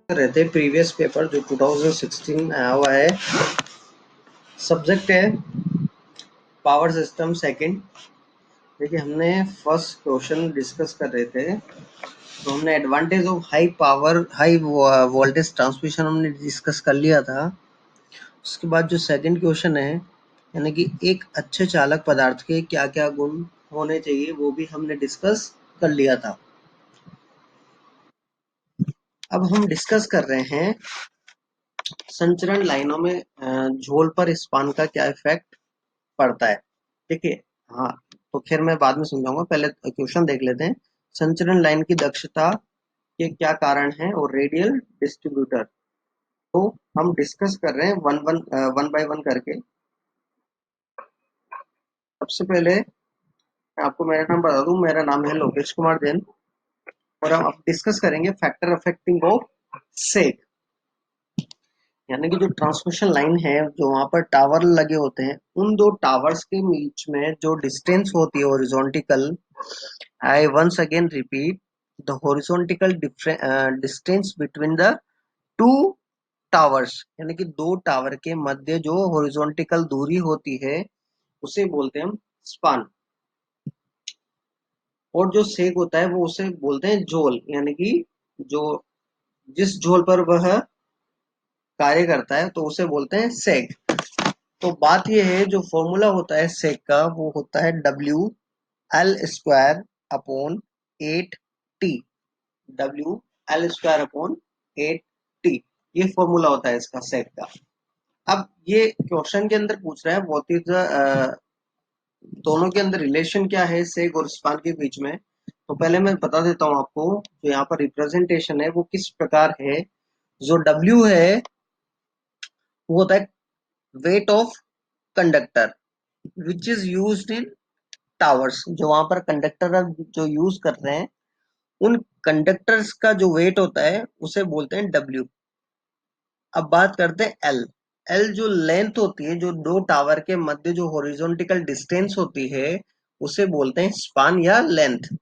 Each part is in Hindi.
रहे थे प्रीवियस पेपर जो 2016 में आया हुआ है। सब्जेक्ट है पावर सिस्टम सेकंड। देखिए हमने फर्स्ट क्वेश्चन डिस्कस कर रहे थे, तो हमने advantage of high power high voltage transmission हमने डिस्कस कर लिया था। उसके बाद जो सेकंड क्वेश्चन है, यानी कि एक अच्छे चालक पदार्थ के क्या क्या गुण होने चाहिए, वो भी हमने डिस्कस कर लिया था। अब हम डिस्कस कर रहे हैं संचरण लाइनों में झोल पर स्पान का क्या इफेक्ट पड़ता है। देखिए, हाँ, तो फिर मैं बाद में समझाऊंगा, पहले क्वेश्चन देख लेते हैं। संचरण लाइन की दक्षता के क्या कारण हैं और रेडियल डिस्ट्रीब्यूटर। तो हम डिस्कस कर रहे हैं वन बाय वन करके। सबसे पहले मैं आपको मेरा नाम बता दूं, मेरा नाम है लोकेश कुमार जैन और हम अब डिस्कस करेंगे फैक्टर अफेक्टिंग ऑफ सेक। यानी कि जो ट्रांसमिशन लाइन है, जो वहां पर टावर लगे होते हैं, उन दो टावर्स के बीच में जो डिस्टेंस होती है horizontal, I once again repeat, the horizontal distance between the two towers, यानी कि दो टावर के मध्य जो हॉरिजॉन्टल दूरी होती है उसे बोलते हैं हम स्पान। और जो सेक होता है वो उसे बोलते हैं झोल, यानी कि जो जिस झोल पर वह कार्य करता है तो उसे बोलते हैं सेक। तो बात यह है, जो फॉर्मूला होता है सेक का वो होता है WL² upon 8T। WL² upon 8T, ये फॉर्मूला होता है इसका सेक का। अब ये क्वेश्चन के अंदर पूछ रहा है व्हाट इज द दोनों के अंदर रिलेशन क्या है सेक और स्पान के बीच में। तो पहले मैं बता देता हूं आपको, जो यहाँ पर रिप्रेजेंटेशन है वो किस प्रकार है। जो W है वो होता है wait of conductor which is used in towers. जो वहां पर कंडक्टर जो यूज कर रहे हैं, उन कंडक्टर्स का जो वेट होता है उसे बोलते हैं W। अब बात करते हैं एल। एल जो लेंथ होती है, जो दो टावर के मध्य जो हॉरिजॉन्टल डिस्टेंस होती है, उसे बोलते हैं स्पान या लेंथ।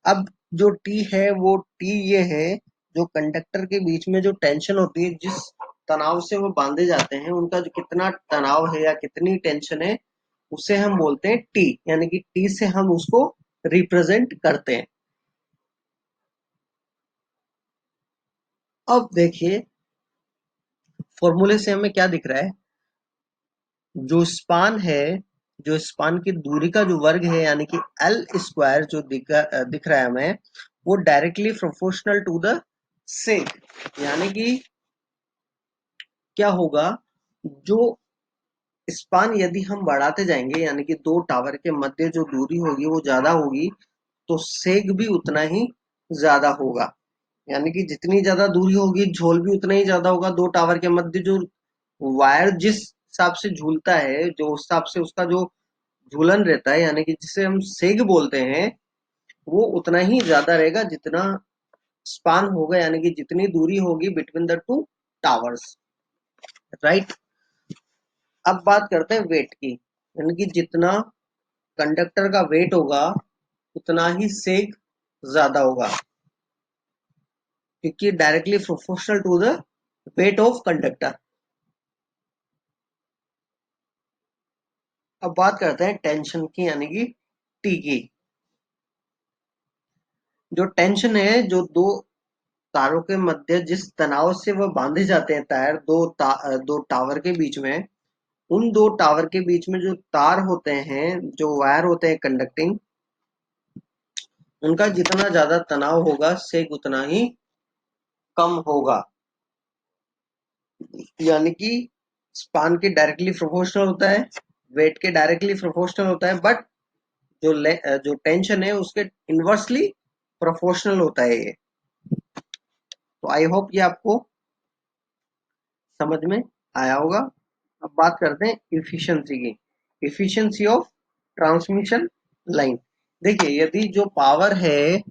अब जो टी है, वो टी ये है, जो कंडक्टर के बीच में जो टेंशन होती है, जिस तनाव से वो बांधे जाते हैं, उनका जो कितना तनाव है या कितनी टेंशन है, उसे हम बोलते हैं टी। यानी कि टी से हम उसको रिप्रेजेंट करते हैं। अब देखिए फॉर्मूले से हमें क्या दिख रहा है। जो स्पान है, जो स्पान की दूरी का जो वर्ग है, यानी कि L² जो दिख रहा है हमें, वो directly proportional to the sag. यानी कि क्या होगा, जो स्पान यदि हम बढ़ाते जाएंगे, यानी कि दो टावर के मध्य जो दूरी होगी वो ज्यादा होगी, तो सेक भी उतना ही ज्यादा होगा। यानी कि जितनी ज्यादा दूरी होगी, झोल भी उतना ही ज्यादा होगा। दो टावर के मध्य जो वायर जिस हिसाब से झूलता है, जो उस हिसाब से उसका जो झूलन रहता है, यानी कि जिसे हम सेग बोलते हैं, वो उतना ही ज्यादा रहेगा जितना स्पान होगा, यानी कि जितनी दूरी होगी between the two towers, right. अब बात करते हैं वेट की, यानी कि जितना कंडक्टर का वेट होगा उतना ही सेग ज्यादा होगा, क्योंकि directly proportional to the weight of conductor. अब बात करते हैं टेंशन की, यानी कि टी की। जो टेंशन है, जो दो तारों के मध्य जिस तनाव से वह बांधे जाते हैं टायर, दो टावर के बीच में, उन दो टावर के बीच में जो तार होते हैं, जो वायर होते हैं कंडक्टिंग, उनका जितना ज्यादा तनाव होगा सेक उतना ही कम होगा। यानी कि स्पान के डायरेक्टली प्रोपोर्शनल होता है, वेट के डायरेक्टली प्रोपोर्शनल होता है, बट जो टेंशन है उसके इनवर्सली प्रोपोर्शनल होता है ये। तो आई होप ये आपको समझ में आया होगा। अब बात करते हैं इफिशियंसी की, इफिशियंसी ऑफ ट्रांसमिशन लाइन। देखिए, यदि जो पावर है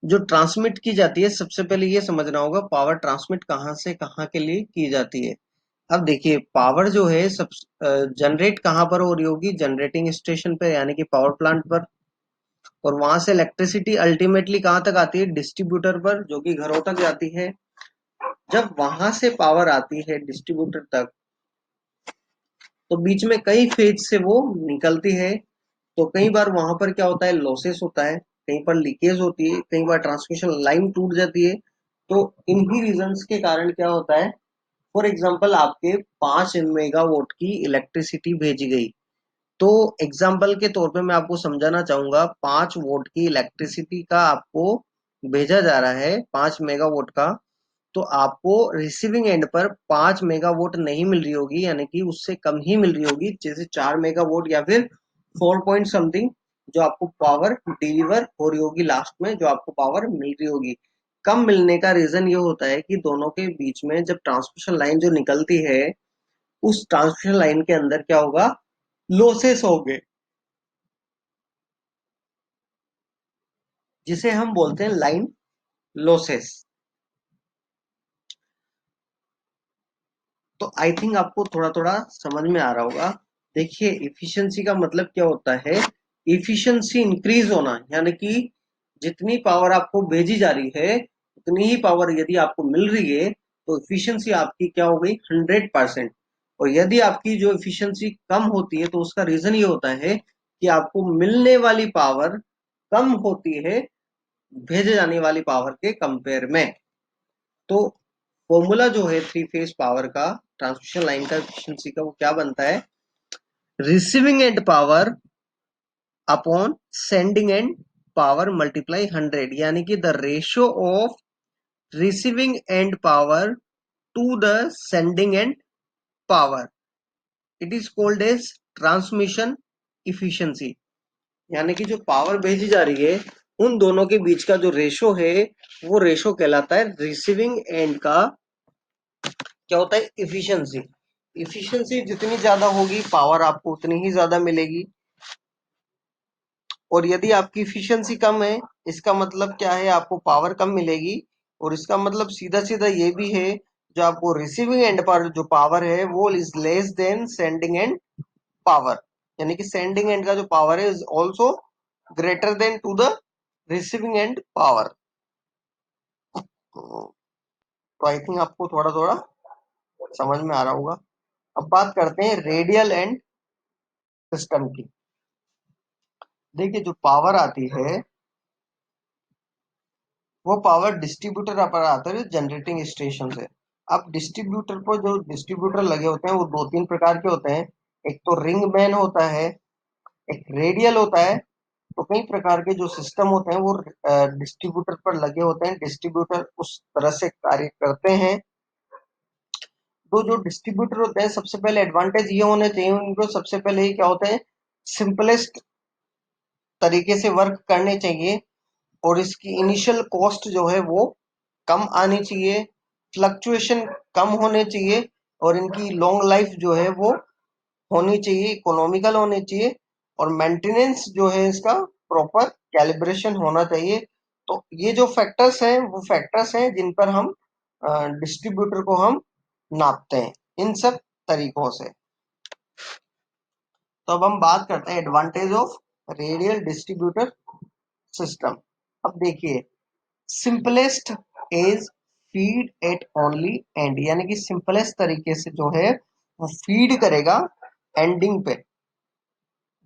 जो ट्रांसमिट की जाती है, सबसे पहले ये समझना होगा पावर ट्रांसमिट कहाँ से कहाँ के लिए की जाती है। अब देखिए, पावर जो है सब जनरेट कहाँ पर हो रही होगी, जनरेटिंग स्टेशन पे, यानी कि पावर प्लांट पर। और वहां से इलेक्ट्रिसिटी अल्टीमेटली कहाँ तक आती है? डिस्ट्रीब्यूटर पर, जो कि घरों तक जाती है। जब वहां से पावर आती है डिस्ट्रीब्यूटर तक, तो बीच में कई फेज से वो निकलती है। तो कई बार वहां पर क्या होता है? लॉसेस होता है, कहीं पर लीकेज होती है, कई बार ट्रांसमिशन लाइन टूट जाती है। तो इन्हीं रीजंस के कारण क्या होता है? फॉर एग्जाम्पल आपके 5 मेगावाट की इलेक्ट्रिसिटी भेजी गई, तो एग्जाम्पल के तौर पे मैं आपको समझाना चाहूंगा, 5 वोट की इलेक्ट्रिसिटी का आपको भेजा जा रहा है, 5 मेगावाट का। तो आपको रिसीविंग एंड पर 5 मेगावाट नहीं मिल रही होगी, यानी कि उससे कम ही मिल रही होगी, जैसे 4 मेगावाट या फिर 4 पॉइंट समथिंग जो आपको पावर डिलीवर हो रही होगी, लास्ट में जो आपको पावर मिल रही होगी। कम मिलने का रीजन ये होता है कि दोनों के बीच में जब ट्रांसमिशन लाइन जो निकलती है, उस ट्रांसमिशन लाइन के अंदर क्या होगा? लॉसेस होंगे, जिसे हम बोलते हैं लाइन लॉसेस। तो आई थिंक आपको थोड़ा थोड़ा समझ में आ रहा होगा। देखिए, इफिशियंसी का मतलब क्या होता है? इफिशियंसी इंक्रीज होना, यानी कि जितनी पावर आपको भेजी जा रही है, उतनी ही पावर यदि आपको मिल रही है, तो इफिशियंसी आपकी क्या हो गई? 100%। और यदि आपकी जो इफिशियंसी कम होती है, तो उसका रीजन ये होता है कि आपको मिलने वाली पावर कम होती है भेजे जाने वाली पावर के कंपेयर में। तो फॉर्मूला जो है थ्री फेज पावर का, ट्रांसमिशन लाइन का एफिशिएंसी का, वो क्या बनता है? Receiving end power upon sending end power multiply 100, यानी कि the ratio of receiving end power to the sending end power, it is called as transmission efficiency. यानी कि जो पावर भेजी जा रही है, उन दोनों के बीच का जो रेशो है, वो रेशो कहलाता है रिसीविंग एंड का क्या होता है? इफिशियंसी। इफिशियंसी जितनी ज्यादा होगी, पावर आपको उतनी ही ज्यादा मिलेगी। और यदि आपकी इफिशियंसी कम है, इसका मतलब क्या है? आपको पावर कम मिलेगी। और इसका मतलब सीधा सीधा ये भी है, जो आपको रिसीविंग एंड पर जो पावर है, वो is less than sending end power, यानी कि सेंडिंग एंड का जो पावर है is also greater than to the receiving end power. तो आई थिंक आपको थोड़ा थोड़ा समझ में आ रहा होगा। अब बात करते हैं रेडियल एंड सिस्टम की। देखिए, जो पावर आती है, वो पावर डिस्ट्रीब्यूटर पर आता है जनरेटिंग स्टेशन से। अब डिस्ट्रीब्यूटर पर जो डिस्ट्रीब्यूटर लगे होते हैं, वो दो तीन प्रकार के होते हैं। एक तो रिंग मैन होता है, एक रेडियल होता है। तो कई प्रकार के जो सिस्टम होते हैं, वो डिस्ट्रीब्यूटर पर लगे होते हैं। डिस्ट्रीब्यूटर उस तरह से कार्य करते हैं। तो जो डिस्ट्रीब्यूटर होते हैं, सबसे पहले एडवांटेज ये होने चाहिए उनको, सबसे पहले ही क्या होता है? सिंपलेस्ट तरीके से वर्क करने चाहिए। और इसकी इनिशियल कॉस्ट जो है वो कम आनी चाहिए, फ्लक्चुएशन कम होने चाहिए, और इनकी लॉन्ग लाइफ जो है वो होनी चाहिए, इकोनॉमिकल होनी चाहिए। और मेंटेनेंस जो है इसका प्रॉपर कैलिब्रेशन होना चाहिए। तो ये जो फैक्टर्स हैं, वो फैक्टर्स हैं जिन पर हम डिस्ट्रीब्यूटर को हम नापते हैं, इन सब तरीकों से। तो अब हम बात करते हैं advantage of radial distributor system. अब देखिए, simplest is feed at only end, यानी कि सिंपलेस्ट तरीके से जो है वो फीड करेगा एंडिंग पे।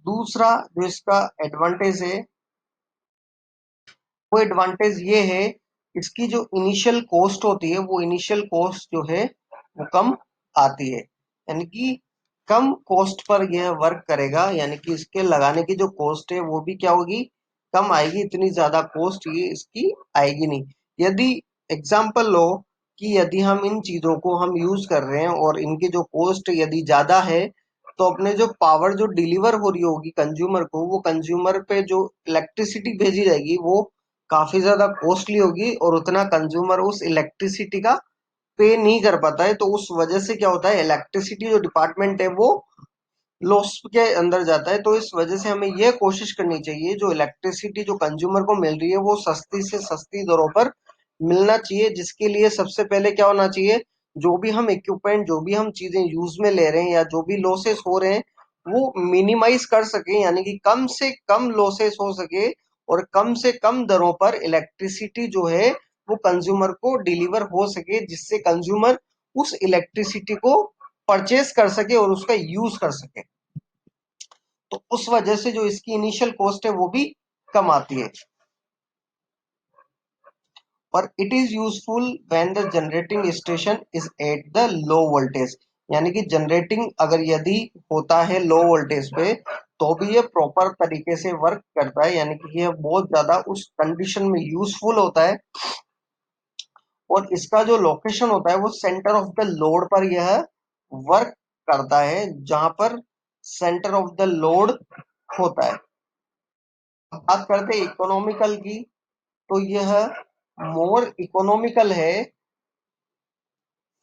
दूसरा जो इसका एडवांटेज है, वो एडवांटेज ये है, इसकी जो इनिशियल कॉस्ट होती है, वो इनिशियल कॉस्ट जो है वो कम आती है। यानी कि कम कॉस्ट पर यह वर्क करेगा, यानी कि इसके लगाने की जो कॉस्ट है वो भी क्या होगी? कम आएगी। इतनी ज्यादा कॉस्ट ये इसकी आएगी नहीं। यदि एग्जाम्पल लो कि यदि हम इन चीजों को हम यूज कर रहे हैं और इनकी जो कॉस्ट यदि ज्यादा है, तो अपने जो पावर जो डिलीवर हो रही होगी कंज्यूमर को, वो कंज्यूमर पे जो इलेक्ट्रिसिटी भेजी जाएगी, वो काफी ज्यादा कॉस्टली होगी, और उतना कंज्यूमर उस इलेक्ट्रिसिटी का पे नहीं कर पाता है। तो उस वजह से क्या होता है? इलेक्ट्रिसिटी जो डिपार्टमेंट है वो लॉस के अंदर जाता है। तो इस वजह से हमें यह कोशिश करनी चाहिए, जो इलेक्ट्रिसिटी जो कंज्यूमर को मिल रही है, वो सस्ती से सस्ती दरों पर मिलना चाहिए। जिसके लिए सबसे पहले क्या होना चाहिए? जो भी हम इक्विपमेंट, जो भी हम चीजें यूज में ले रहे हैं, या जो भी लॉसेस हो रहे हैं, वो मिनिमाइज कर सके, यानी कि कम से कम लॉसेस हो सके। और कम से कम दरों पर इलेक्ट्रिसिटी जो है वो कंज्यूमर को डिलीवर हो सके, जिससे कंज्यूमर उस इलेक्ट्रिसिटी को परचेज कर सके और उसका यूज कर सके। तो उस वजह से जो इसकी इनिशियल कॉस्ट है वो भी कम आती है। और it is useful when the generating station is at the low voltage, यानी कि जनरेटिंग अगर यदि होता है लो वोल्टेज पे तो भी ये प्रॉपर तरीके से वर्क करता है, यानी कि ये बहुत ज्यादा उस कंडीशन में यूजफुल होता है। और इसका जो लोकेशन होता है वो सेंटर ऑफ द लोड पर यह वर्क करता है, जहां पर सेंटर ऑफ द लोड होता है। अब बात करते हैं इकोनॉमिकल की, तो यह मोर इकोनॉमिकल है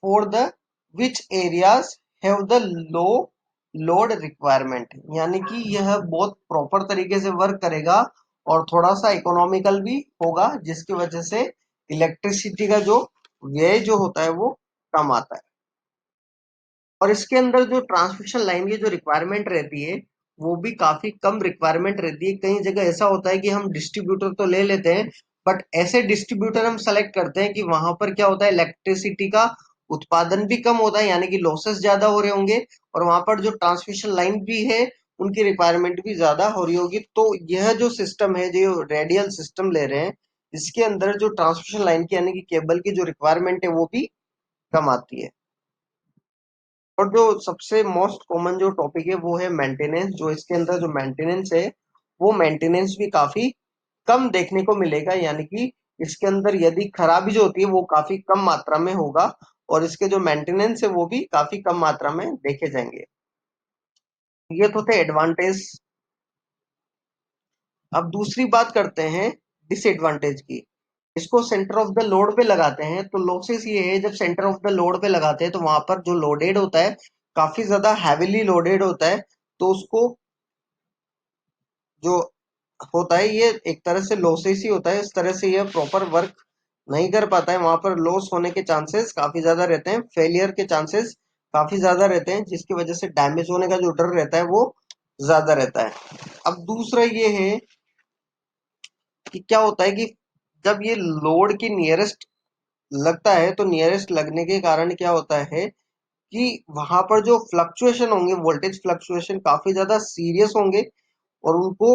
for the which areas have the low load requirement, यानी कि यह बहुत प्रॉपर तरीके से वर्क करेगा और थोड़ा सा इकोनॉमिकल भी होगा, जिसकी वजह से इलेक्ट्रिसिटी का जो व्यय जो होता है वो कम आता है। और इसके अंदर जो ट्रांसमिशन लाइन की जो रिक्वायरमेंट रहती है वो भी काफी कम रिक्वायरमेंट रहती है। कई जगह ऐसा होता है कि हम डिस्ट्रीब्यूटर तो ले लेते हैं, बट ऐसे डिस्ट्रीब्यूटर हम सेलेक्ट करते हैं कि वहां पर क्या होता है, इलेक्ट्रिसिटी का उत्पादन भी कम होता है, यानी कि लॉसेस ज्यादा हो रहे होंगे, और वहां पर जो ट्रांसमिशन लाइन भी है उनकी रिक्वायरमेंट भी ज्यादा हो रही होगी। तो यह जो सिस्टम है, जो रेडियल सिस्टम ले रहे हैं, इसके अंदर जो ट्रांसमिशन लाइन की यानी कि केबल की जो रिक्वायरमेंट है वो भी कम आती है। और जो सबसे मोस्ट कॉमन जो टॉपिक है वो है मेंटेनेंस। जो इसके अंदर जो मेंटेनेंस है वो मेंटेनेंस भी काफी कम देखने को मिलेगा, यानी कि इसके अंदर यदि खराबी जो होती है वो काफी कम मात्रा में होगा, और इसके जो मेंटेनेंस है वो भी काफी कम मात्रा में देखे जाएंगे। ये तो थे एडवांटेज। अब दूसरी बात करते हैं डिसएडवांटेज की। इसको सेंटर ऑफ द लोड पे लगाते हैं तो लॉसेस ये है, जब सेंटर ऑफ द लोड पे लगाते हैं तो वहां पर जो लोडेड होता है काफी ज्यादा हैविली लोडेड होता है, तो उसको जो होता है ये एक तरह से लॉसेस ही होता है। इस तरह से ये प्रॉपर वर्क नहीं कर पाता है, वहां पर लॉस होने के चांसेस काफी ज्यादा रहते हैं, फेलियर के चांसेस काफी ज्यादा रहते हैं, जिसकी वजह से डैमेज होने का जो डर रहता है वो ज्यादा रहता है। अब दूसरा ये है कि क्या होता है कि जब ये लोड की नियरेस्ट लगता है तो नियरेस्ट लगने के कारण क्या होता है कि वहां पर जो फ्लक्चुएशन होंगे, वोल्टेज फ्लक्चुएशन काफी ज्यादा सीरियस होंगे, और उनको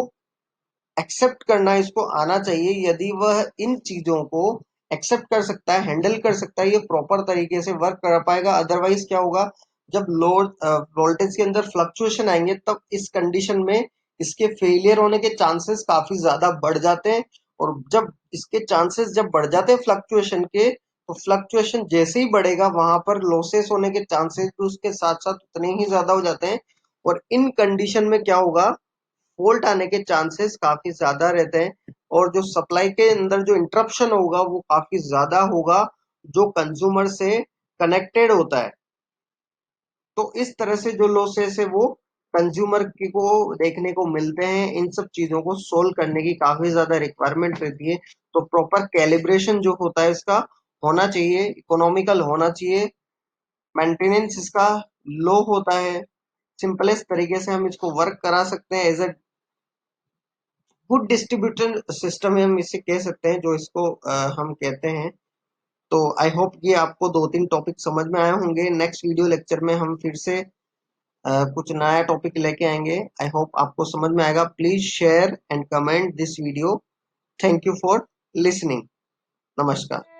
एक्सेप्ट करना इसको आना चाहिए। यदि वह इन चीजों को एक्सेप्ट कर सकता है, हैंडल कर सकता है, ये प्रॉपर तरीके से वर्क कर पाएगा। अदरवाइज क्या होगा, जब लोड वोल्टेज के अंदर फ्लक्चुएशन आएंगे तब इस कंडीशन में इसके फेलियर होने के चांसेस काफी ज्यादा बढ़ जाते हैं। और जब इसके चांसेस जब बढ़ जाते हैं फ्लक्चुएशन के, तो फ्लक्चुएशन जैसे ही बढ़ेगा वहां पर लॉसेस होने के चांसेस भी उसके साथ साथ उतने ही ज्यादा हो जाते हैं। और इन कंडीशन में क्या होगा, फॉल्ट आने के चांसेस काफी ज्यादा रहते हैं, और जो सप्लाई के अंदर जो इंटरप्शन होगा वो काफी ज्यादा होगा, जो कंज्यूमर से कनेक्टेड होता है। तो इस तरह से जो लॉसेस है वो कंज्यूमर को देखने को मिलते हैं। इन सब चीजों को सोल्व करने की काफी ज्यादा रिक्वायरमेंट रहती है। तो प्रॉपर कैलिब्रेशन जो होता है इसका होना चाहिए, इकोनॉमिकल होना चाहिए, मेंटेनेंस इसका लो होता है। सिंपलेस्ट तरीके से हम इसको वर्क करा सकते हैं, as a good distributor system हम इसे कह सकते हैं, जो इसको हम कहते हैं। तो आई होप ये आपको दो तीन टॉपिक समझ में आए होंगे। नेक्स्ट वीडियो लेक्चर में हम फिर से कुछ नया टॉपिक लेके आएंगे। आई होप आपको समझ में आएगा। Please share and comment this video. Thank you for listening. नमस्कार।